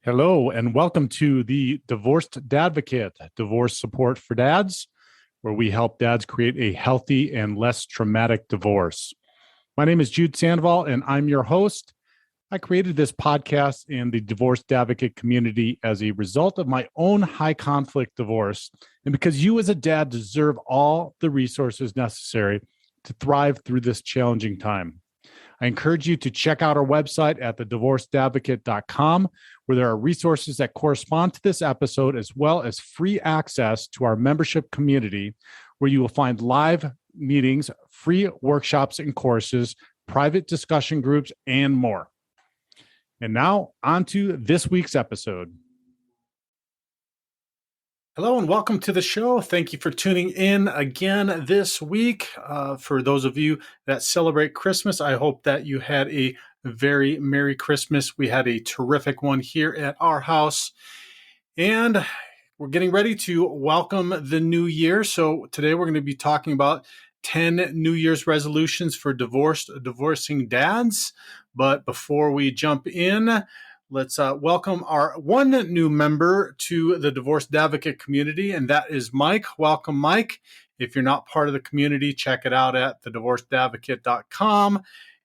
Hello, and welcome to the Divorced Dadvocate, divorce support for dads, where we help dads create a healthy and less traumatic divorce. My name is Jude Sandoval, and I'm your host. I created this podcast and the Divorced Advocate community as a result of my own high conflict divorce, and because you as a dad deserve all the resources necessary to thrive through this challenging time. I encourage you to check out our website at thedivorcedadvocate.com, where there are resources that correspond to this episode, as well as free access to our membership community, where you will find live meetings, free workshops and courses, private discussion groups, and more. And now, on to this week's episode. Hello and welcome to the show. Thank you for tuning in again this week. For those of you that celebrate Christmas, I hope that you had a very Merry Christmas. We had a terrific one here at our house. And we're getting ready to welcome the new year. So today we're going to be talking about 10 New Year's resolutions for divorcing dads. But before we jump in, let's welcome our one new member to the Divorced Advocate community, and that is Mike. Welcome, Mike. If you're not part of the community, check it out at thedivorcedadvocate.com.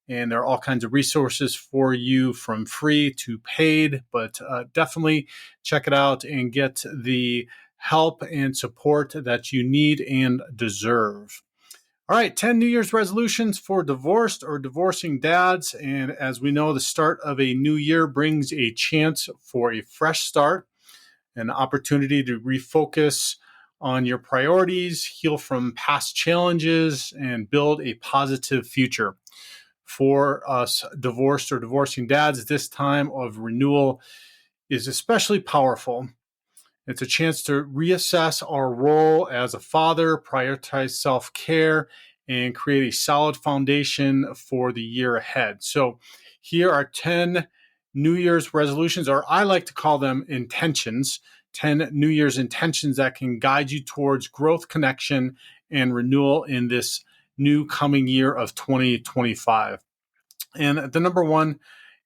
And there are all kinds of resources for you from free to paid, but definitely check it out and get the help and support that you need and deserve. All right, 10 New Year's resolutions for divorced or divorcing dads. And as we know, the start of a new year brings a chance for a fresh start, an opportunity to refocus on your priorities, heal from past challenges, and build a positive future. For us divorced or divorcing dads, this time of renewal is especially powerful. It's a chance to reassess our role as a father, prioritize self-care, and create a solid foundation for the year ahead. So here are 10 New Year's resolutions, or I like to call them intentions, 10 New Year's intentions that can guide you towards growth, connection, and renewal in this new coming year of 2025. And the number one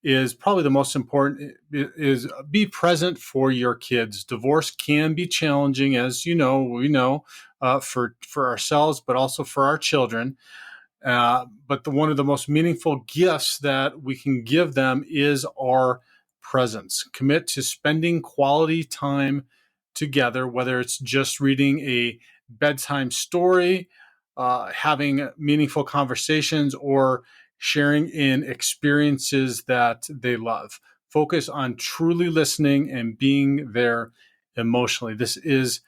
is probably the most important, is be present for your kids. Divorce can be challenging, as we know, for ourselves, but also for our children. But one of the most meaningful gifts that we can give them is our presence. Commit to spending quality time together, whether it's just reading a bedtime story, having meaningful conversations, or sharing in experiences that they love. Focus on truly listening and being there emotionally. This is,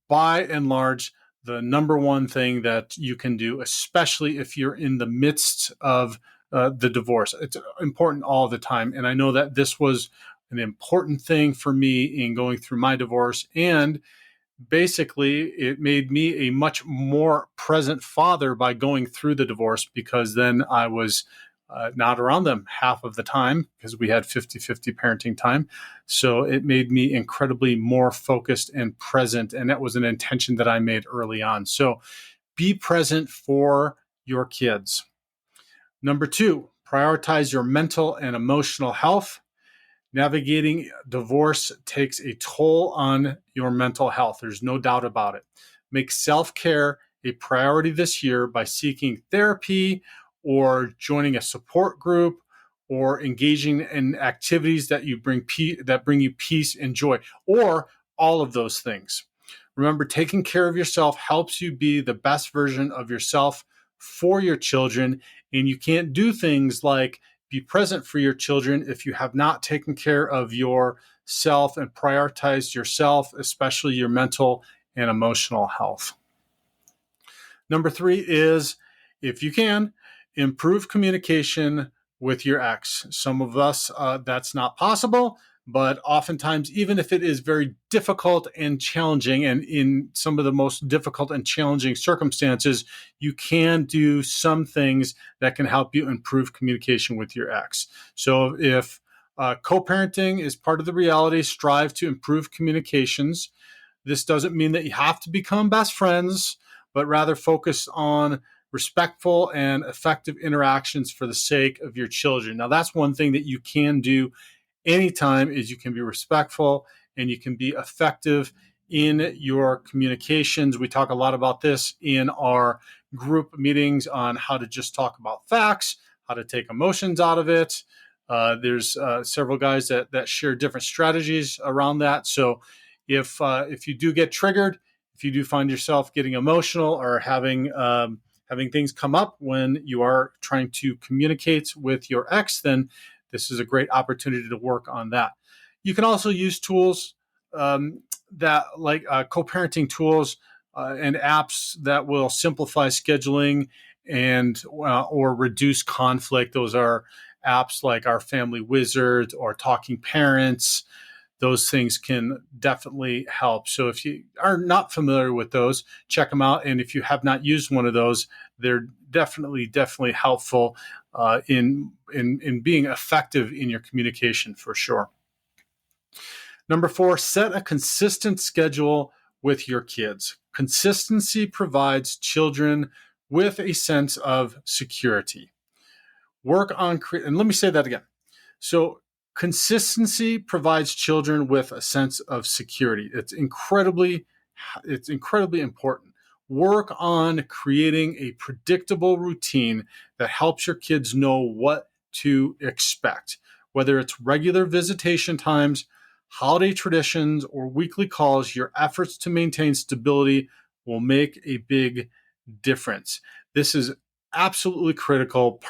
by and large, the number one thing that you can do, especially if you're in the midst of the divorce. It's important all the time. And I know that this was an important thing for me in going through my divorce, and basically it made me a much more present father by going through the divorce, because then I was not around them half of the time, because we had 50-50 parenting time. So it made me incredibly more focused and present. And that was an intention that I made early on. So be present for your kids. Number two, prioritize your mental and emotional health. Navigating divorce takes a toll on your mental health. There's no doubt about it. Make self-care a priority this year by seeking therapy or joining a support group or engaging in activities that bring you peace and joy, or all of those things. Remember, taking care of yourself helps you be the best version of yourself for your children, and you can't do things like be present for your children if you have not taken care of yourself and prioritized yourself, especially your mental and emotional health. Number three is, if you can, improve communication with your ex. Some of us, that's not possible, but oftentimes, even if it is very difficult and challenging, and in some of the most difficult and challenging circumstances, you can do some things that can help you improve communication with your ex. So if co-parenting is part of the reality, strive to improve communications. This doesn't mean that you have to become best friends, but rather focus on respectful and effective interactions for the sake of your children. Now, that's one thing that you can do anytime is you can be respectful and you can be effective in your communications. We talk a lot about this in our group meetings on how to just talk about facts, how to take emotions out of it. There's several guys that share different strategies around that. So if you do get triggered, if you do find yourself getting emotional or having things come up when you are trying to communicate with your ex, then this is a great opportunity to work on that. You can also use tools that like co-parenting tools and apps that will simplify scheduling and or reduce conflict. Those are apps like Our Family Wizard or Talking Parents. Those things can definitely help. So if you are not familiar with those, check them out. And if you have not used one of those, they're definitely helpful in being effective in your communication for sure. Number 4, set a consistent schedule with your kids. Consistency provides children with a sense of security. Work on, and let me say that again. So consistency provides children with a sense of security. It's incredibly important. Work on creating a predictable routine that helps your kids know what to expect, whether it's regular visitation times, holiday traditions, or weekly calls. Your efforts to maintain stability will make a big difference. This is absolutely critical,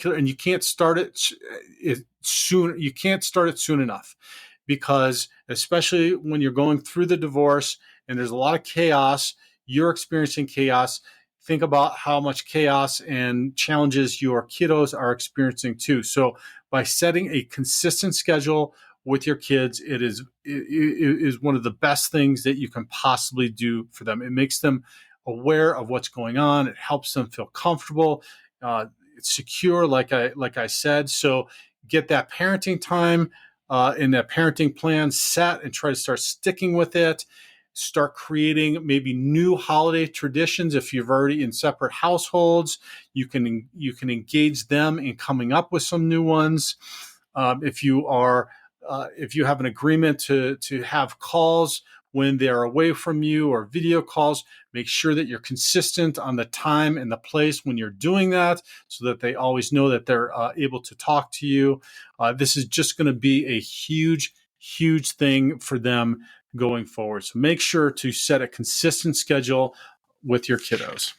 and you can't start it soon. You can't start it soon enough, because especially when you're going through the divorce and there's a lot of chaos, you're experiencing chaos. Think about how much chaos and challenges your kiddos are experiencing too. So by setting a consistent schedule with your kids, it is one of the best things that you can possibly do for them. It makes them aware of what's going on. It helps them feel comfortable. It's secure, like I said. So get that parenting time and that parenting plan set and try to start sticking with it. Start creating maybe new holiday traditions. If you're already in separate households, you can engage them in coming up with some new ones. If you have an agreement to have calls when they're away from you or video calls, make sure that you're consistent on the time and the place when you're doing that so that they always know that they're able to talk to you. This is just going to be a huge thing for them going forward. So make sure to set a consistent schedule with your kiddos.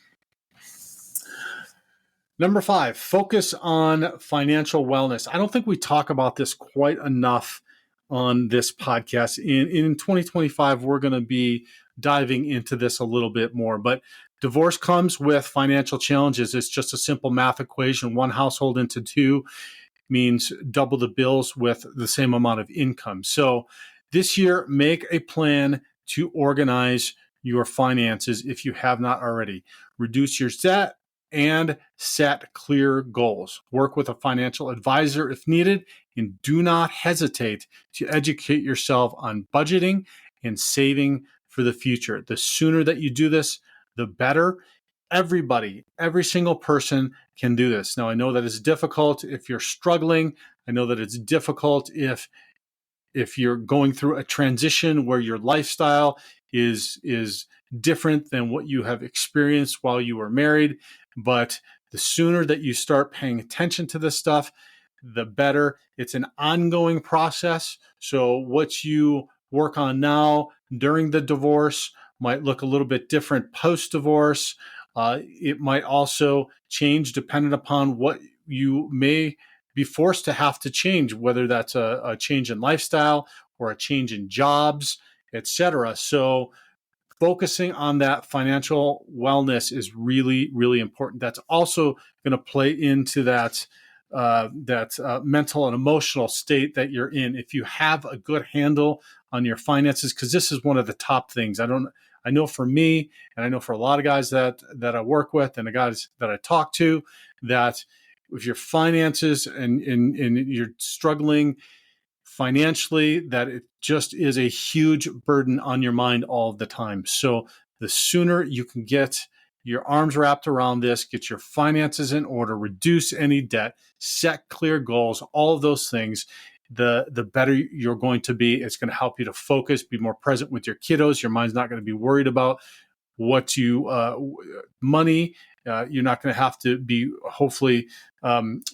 Number 5, focus on financial wellness. I don't think we talk about this quite enough on this podcast. In 2025, we're going to be diving into this a little bit more, but divorce comes with financial challenges. It's just a simple math equation. One household into two means double the bills with the same amount of income. So this year, make a plan to organize your finances if you have not already. Reduce your debt and set clear goals. Work with a financial advisor if needed, and do not hesitate to educate yourself on budgeting and saving for the future. The sooner that you do this, the better. Every single person can do this. Now, I know that it's difficult if you're struggling. I know that it's difficult if you're going through a transition where your lifestyle is different than what you have experienced while you were married. But the sooner that you start paying attention to this stuff, the better. It's an ongoing process. So what you work on now during the divorce might look a little bit different post-divorce. It might also change depending upon what you may be forced to have to change, whether that's a change in lifestyle or a change in jobs, etc. So focusing on that financial wellness is really, really important. That's also going to play into that mental and emotional state that you're in. If you have a good handle on your finances, because this is one of the top things. I know for me, and I know for a lot of guys that I work with and the guys that I talk to, that if your finances and you're struggling financially, that it just is a huge burden on your mind all the time. So the sooner you can get your arms wrapped around this, get your finances in order, reduce any debt, set clear goals, all of those things, the better you're going to be. It's going to help you to focus, be more present with your kiddos. Your mind's not going to be worried about what you money. You're not going to have to be hopefully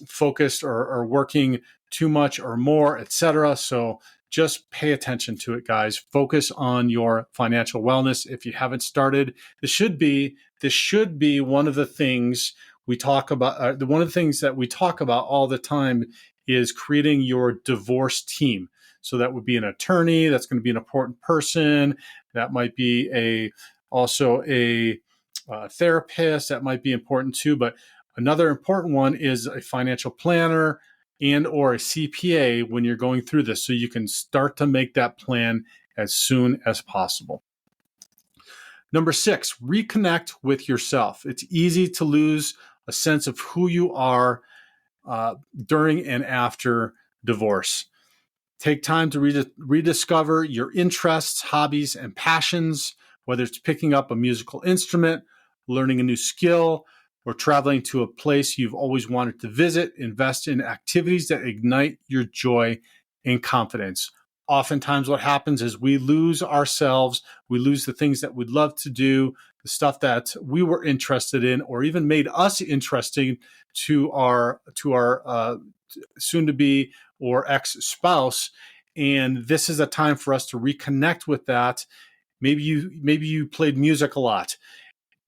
focused or working too much or more, etc. So just pay attention to it, guys. Focus on your financial wellness. If you haven't started, this should be one of the things we talk about. One of the things that we talk about all the time is creating your divorce team. So that would be an attorney. That's going to be an important person. That might be also a therapist. That might be important too. But another important one is a financial planner and or a CPA when you're going through this, so you can start to make that plan as soon as possible. Number 6, reconnect with yourself. It's easy to lose a sense of who you are during and after divorce. Take time to rediscover your interests, hobbies, and passions, whether it's picking up a musical instrument, learning a new skill, or traveling to a place you've always wanted to visit. Invest in activities that ignite your joy and confidence. Oftentimes what happens is we lose ourselves, we lose the things that we'd love to do, the stuff that we were interested in, or even made us interesting to our soon-to-be or ex-spouse. And this is a time for us to reconnect with that. Maybe you played music a lot.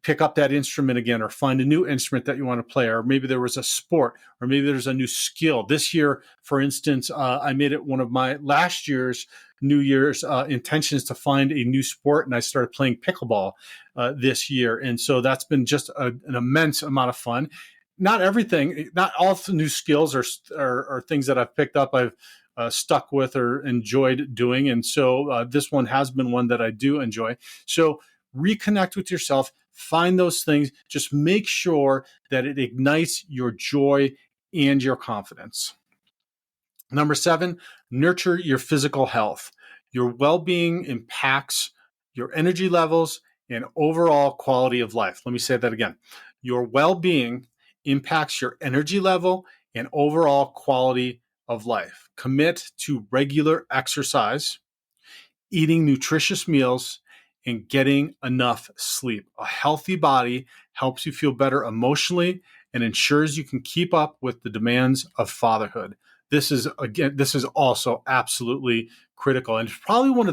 Pick up that instrument again, or find a new instrument that you want to play, or maybe there was a sport, or maybe there's a new skill. This year, for instance, I made it one of my last year's New Year's intentions to find a new sport, and I started playing pickleball this year. And so that's been just an immense amount of fun. Not all the new skills are things that I've picked up, I've stuck with or enjoyed doing. And so this one has been one that I do enjoy. So reconnect with yourself, find those things, just make sure that it ignites your joy and your confidence. Number 7, nurture your physical health. Your well-being impacts your energy levels and overall quality of life. Let me say that again. Your well-being impacts your energy level and overall quality of life. Commit to regular exercise, eating nutritious meals, and getting enough sleep. A healthy body helps you feel better emotionally and ensures you can keep up with the demands of fatherhood. This is also absolutely critical, and it's probably one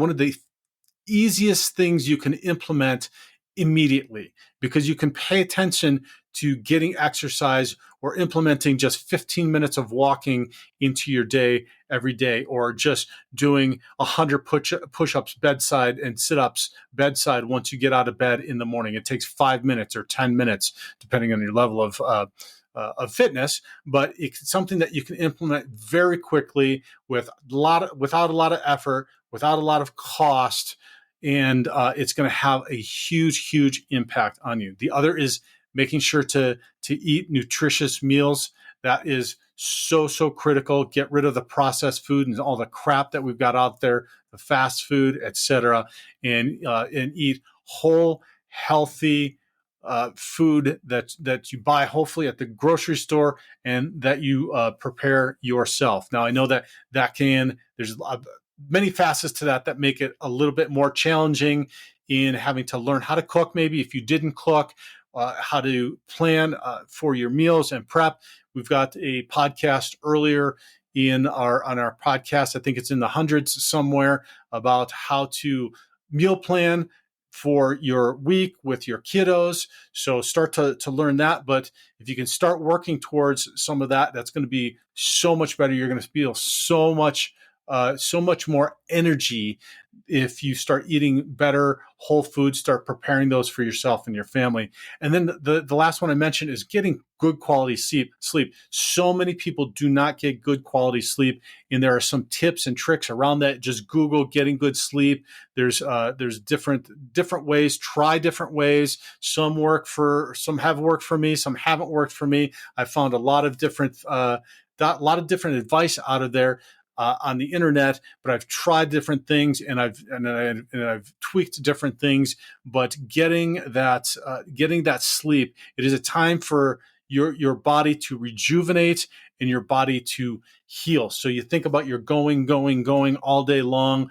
of the easiest things you can implement immediately, because you can pay attention to getting exercise or implementing just 15 minutes of walking into your day every day, or just doing 100 push-ups bedside and sit-ups bedside once you get out of bed in the morning. It takes 5 minutes or 10 minutes, depending on your level of fitness, but it's something that you can implement very quickly without a lot of effort, without a lot of cost, and it's going to have a huge impact on you. The other is making sure to eat nutritious meals. That is so critical. Get rid of the processed food and all the crap that we've got out there, the fast food, etc., and eat whole, healthy food that you buy hopefully at the grocery store and that you prepare yourself. Now I know that there's many facets to that make it a little bit more challenging in having to learn how to cook. Maybe if you didn't cook, how to plan for your meals and prep. We've got a podcast earlier on our podcast. I think it's in the hundreds somewhere, about how to meal plan for your week with your kiddos. So start to learn that. But if you can start working towards some of that, that's going to be so much better. You're going to feel so much more energy if you start eating better whole foods, start preparing those for yourself and your family. And then the last one I mentioned is getting good quality sleep. So many people do not get good quality sleep, and there are some tips and tricks around that. Just Google getting good sleep. There's different ways. Try different ways. Some have worked for me, some haven't worked for me. I found a lot of different advice out of there on the internet, but I've tried different things and I've tweaked different things. But getting that sleep, it is a time for your body to rejuvenate in your body to heal. So you think about you're going all day long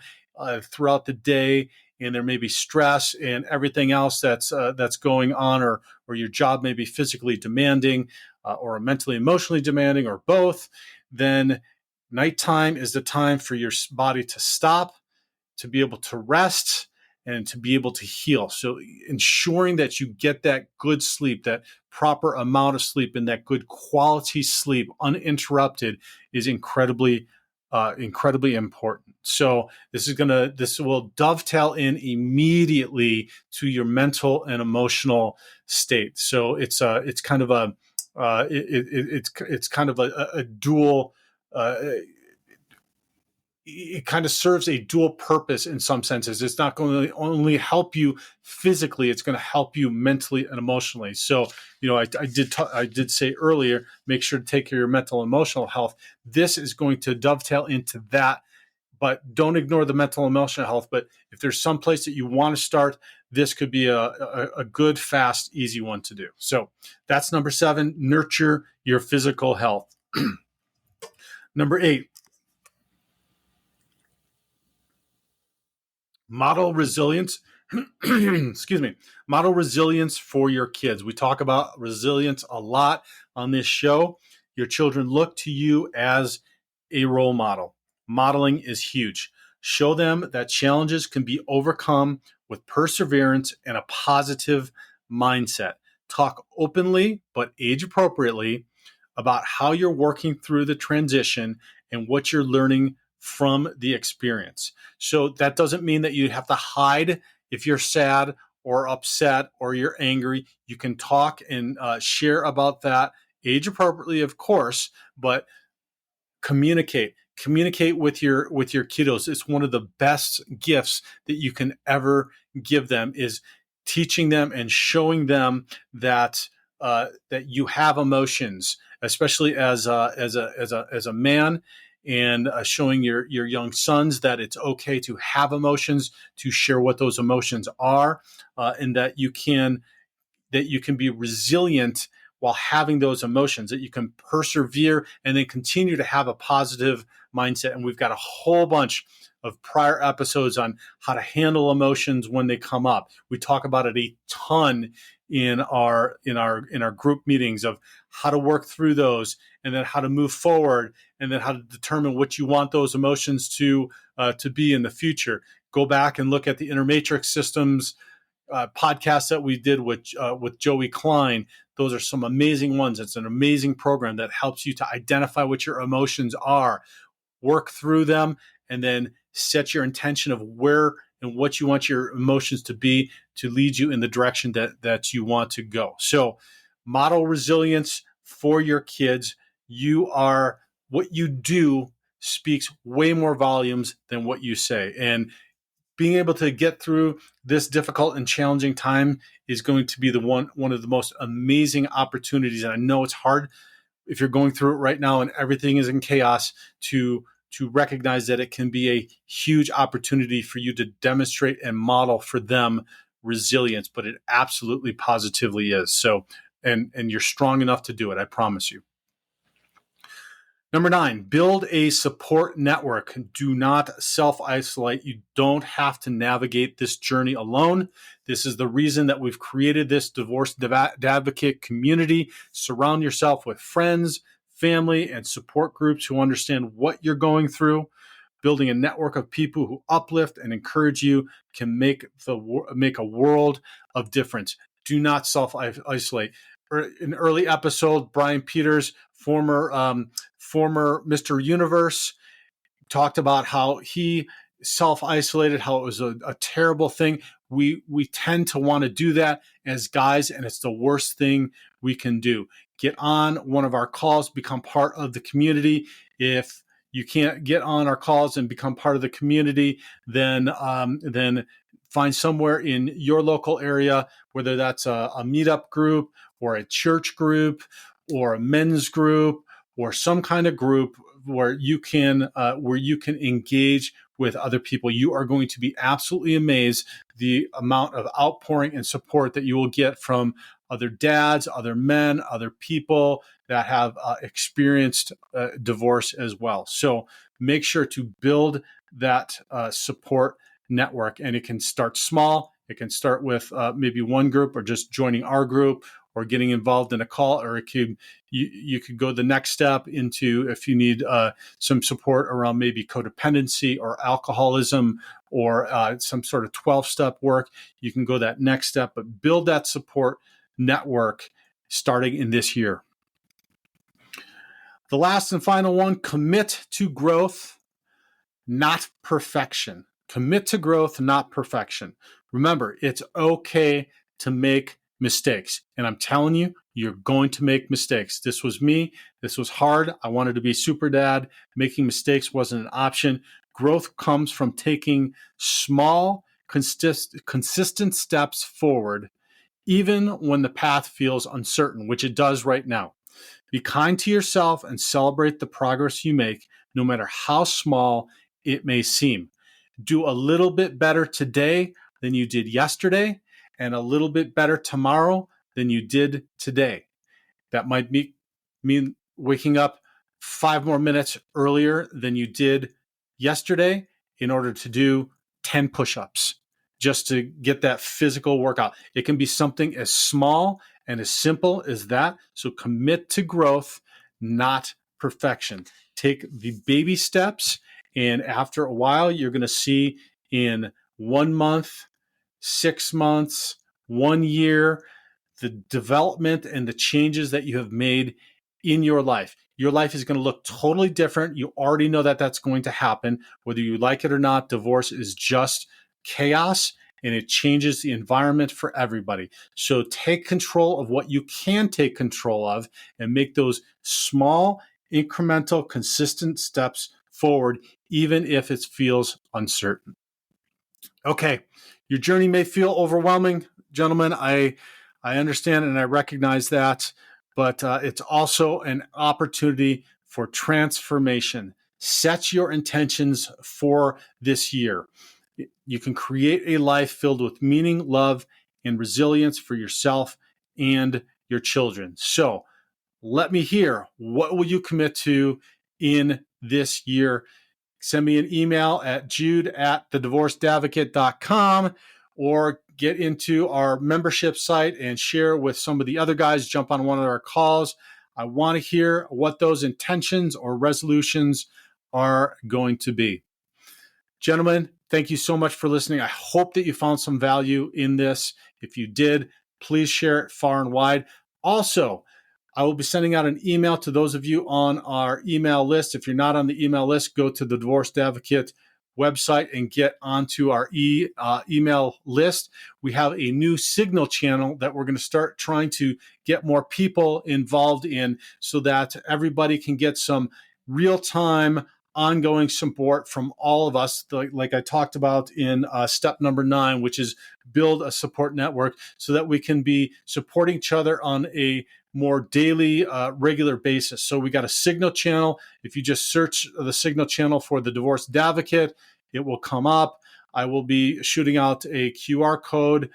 throughout the day, and there may be stress and everything else that's going on, or your job may be physically demanding or mentally, emotionally demanding, or both. Then nighttime is the time for your body to stop, to be able to rest, and to be able to heal. So ensuring that you get that good sleep, that proper amount of sleep, and that good quality sleep uninterrupted is incredibly important. So this will dovetail in immediately to your mental and emotional state. So it's kind of a dual. It kind of serves a dual purpose in some senses. It's not going to only help you physically; it's going to help you mentally and emotionally. So, I did say earlier, make sure to take care of your mental and emotional health. This is going to dovetail into that, but don't ignore the mental and emotional health. But if there's some place that you want to start, this could be a good, fast, easy one to do. So that's number 7. Nurture your physical health. Number 8. Model resilience. Excuse me. Model resilience for your kids. We talk about resilience a lot on this show. Your children look to you as a role model. Modeling is huge. Show them that challenges can be overcome with perseverance and a positive mindset. Talk openly, but age appropriately, about how you're working through the transition and what you're learning from the experience. So that doesn't mean that you have to hide if you're sad or upset or you're angry. You can talk and share about that age appropriately, of course, but communicate with your kiddos. It's one of the best gifts that you can ever give them, is teaching them and showing them that that you have emotions, especially as a man, and showing your young sons that it's okay to have emotions, to share what those emotions are, and that you can be resilient while having those emotions, that you can persevere and then continue to have a positive mindset. And we've got a whole bunch of prior episodes on how to handle emotions when they come up. We talk about it a ton in our group meetings, of how to work through those, and then how to move forward, and then how to determine what you want those emotions to be in the future. Go back and look at the Inner Matrix Systems podcast that we did with Joey Klein. Those are some amazing ones. It's an amazing program that helps you to identify what your emotions are, work through them, and then set your intention of where and what you want your emotions to be, to lead you in the direction that you want to go. So model resilience for your kids. What you do speaks way more volumes than what you say. And being able to get through this difficult and challenging time is going to be one of the most amazing opportunities. And I know it's hard if you're going through it right now and everything is in chaos, to recognize that it can be a huge opportunity for you to demonstrate and model for them resilience. But it absolutely positively is. So, and you're strong enough to do it, I promise you. Number 9, build a support network. Do not self-isolate. You don't have to navigate this journey alone. This is the reason that we've created this Divorce Advocate community. Surround yourself with friends, family, and support groups who understand what you're going through. Building a network of people who uplift and encourage you can make a world of difference. Do not self-isolate. An early episode, Brian Peters, former Mr. Universe, talked about how he self-isolated, how it was a terrible thing. We tend to want to do that as guys, and it's the worst thing we can do. Get on one of our calls, become part of the community. If you can't get on our calls and become part of the community, then find somewhere in your local area, whether that's a meetup group or a church group or a men's group or some kind of group where you can engage with other people. You are going to be absolutely amazed the amount of outpouring and support that you will get from other dads, other men, other people that have experienced divorce as well. So make sure to build that support network, and it can start small. It can start with maybe one group, or just joining our group, or getting involved in a call, or it could you could go the next step into, if you need some support around maybe codependency or alcoholism, or some sort of 12-step work. You can go that next step, but build that support network starting in this year. The last and final one: commit to growth, not perfection. Commit to growth, not perfection. Remember, it's okay to make mistakes. And I'm telling you, you're going to make mistakes. This was me. This was hard. I wanted to be super dad. Making mistakes wasn't an option. Growth comes from taking small, consistent steps forward, even when the path feels uncertain, which it does right now. Be kind to yourself and celebrate the progress you make, no matter how small it may seem. Do a little bit better today than you did yesterday, and a little bit better tomorrow than you did today. That might mean waking up 5 more minutes earlier than you did yesterday in order to do 10 push-ups, just to get that physical workout. It can be something as small and as simple as that. So commit to growth, not perfection. Take the baby steps, and after a while, you're going to see in 1 month, 6 months, 1 year, the development and the changes that you have made in your life. Your life is going to look totally different. You already know that that's going to happen. Whether you like it or not, divorce is just chaos, and it changes the environment for everybody. So take control of what you can take control of, and make those small, incremental, consistent steps forward, even if it feels uncertain. Okay, your journey may feel overwhelming, gentlemen. I understand and I recognize that, but it's also an opportunity for transformation. Set your intentions for this year. You can create a life filled with meaning, love, and resilience for yourself and your children. So let me hear, what will you commit to in this year? Send me an email at jude@thedivorcedadvocate.com, or get into our membership site and share with some of the other guys. Jump on one of our calls. I want to hear what those intentions or resolutions are going to be. Gentlemen, thank you so much for listening. I hope that you found some value in this. If you did, please share it far and wide. Also, I will be sending out an email to those of you on our email list. If you're not on the email list, go to the Divorced Advocate website and get onto our email list. We have a new Signal channel that we're going to start trying to get more people involved in, so that everybody can get some real-time, ongoing support from all of us, like I talked about in step number 9, which is build a support network, so that we can be supporting each other on a more daily, regular basis. So we got a Signal channel. If you just search the Signal channel for the Divorced Advocate, it will come up. I will be shooting out a QR code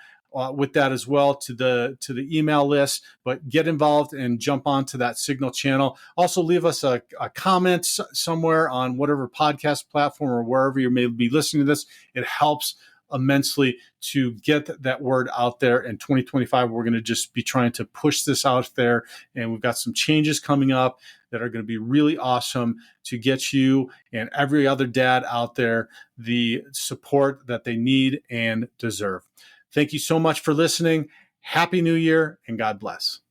with that as well to the email list. But get involved and jump onto that Signal channel. Also, leave us a comment somewhere on whatever podcast platform or wherever you may be listening to this. It helps immensely to get that word out there. In 2025, we're going to just be trying to push this out there, and we've got some changes coming up that are going to be really awesome to get you and every other dad out there the support that they need and deserve. Thank you so much for listening. Happy New Year, and God bless.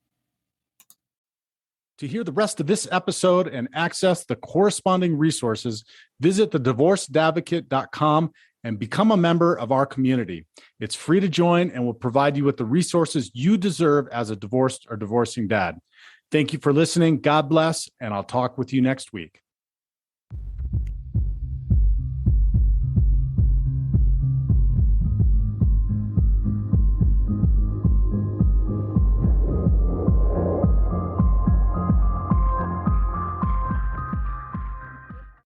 To hear the rest of this episode and access the corresponding resources, visit thedivorcedadvocate.com and become a member of our community. It's free to join and will provide you with the resources you deserve as a divorced or divorcing dad. Thank you for listening. God bless, and I'll talk with you next week.